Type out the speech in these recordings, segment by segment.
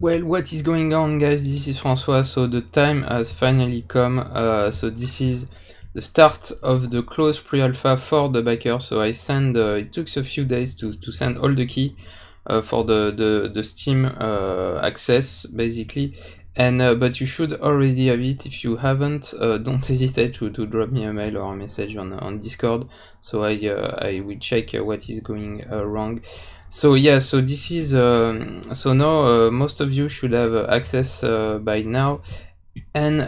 Well, what is going on, guys? This is François. So the time has finally come. So this is the start of the closed pre-alpha for the backer. So I send. It took a few days to send all the key for the Steam access, basically. And but you should already have it. If you haven't, don't hesitate to drop me a mail or a message on Discord. So I will check what is going wrong. So yeah, so this is so now most of you should have access by now, and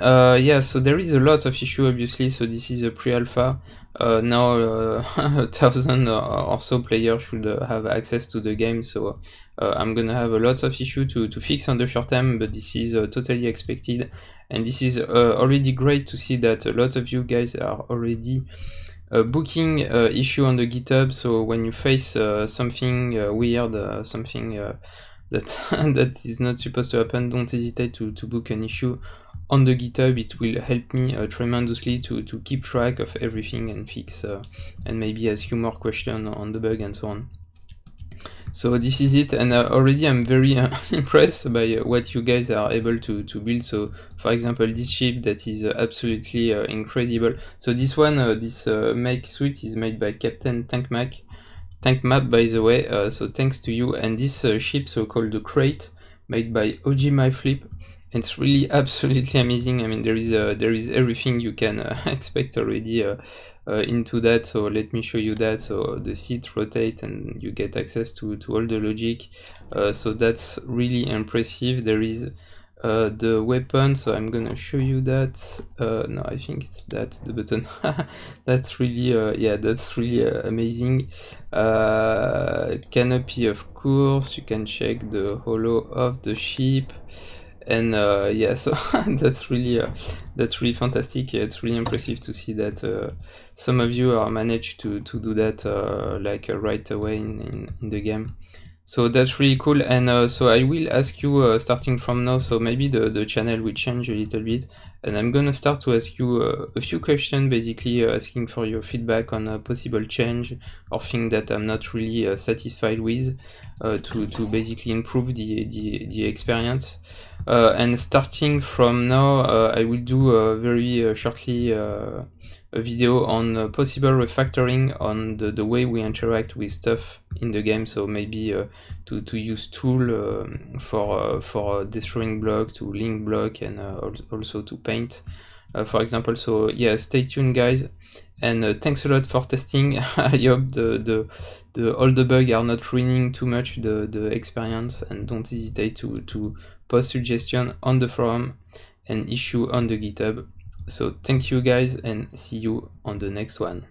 yeah, so there is a lot of issue obviously. So this is a pre-alpha. Now 1,000 or so players should have access to the game. So I'm gonna have a lot of issue to fix on the short term, but this is totally expected, and this is already great to see that a lot of you guys are already booking issue on the GitHub. So when you face something weird, something that that is not supposed to happen, don't hesitate to book an issue on the GitHub. It will help me tremendously to keep track of everything and fix and maybe ask you more questions on the bug and so on. So this is it, and already I'm very impressed by what you guys are able to build. So for example, this ship that is absolutely incredible. So this one, this make suite is made by Captain Tank Map, by the way, so thanks to you. And this ship, so called the Crate, made by OG MyFlip. It's really absolutely amazing. I mean, there is everything you can expect already into that. So let me show you that. So the seat rotate and you get access to all the logic. So that's really impressive. There is the weapon, so I'm gonna show you that. No, I think it's that, the button. That's really yeah, that's really amazing. Canopy, of course, you can check the holo of the ship. And yeah, so that's really fantastic. Yeah, it's really impressive to see that some of you are managed to do that like right away in the game. So that's really cool. And so I will ask you starting from now, so maybe the channel will change a little bit, and I'm gonna start to ask you a few questions, basically asking for your feedback on a possible change or thing that I'm not really satisfied with, to basically improve the experience. And starting from now, I will do very shortly a video on possible refactoring on the way we interact with stuff in the game. So maybe to use tool for destroying block, to link block, and also to paint, for example. So yeah, stay tuned, guys, and thanks a lot for testing. I hope all the bugs are not ruining too much the experience, and don't hesitate to post suggestion on the forum and issue on the GitHub. So thank you guys, and see you on the next one.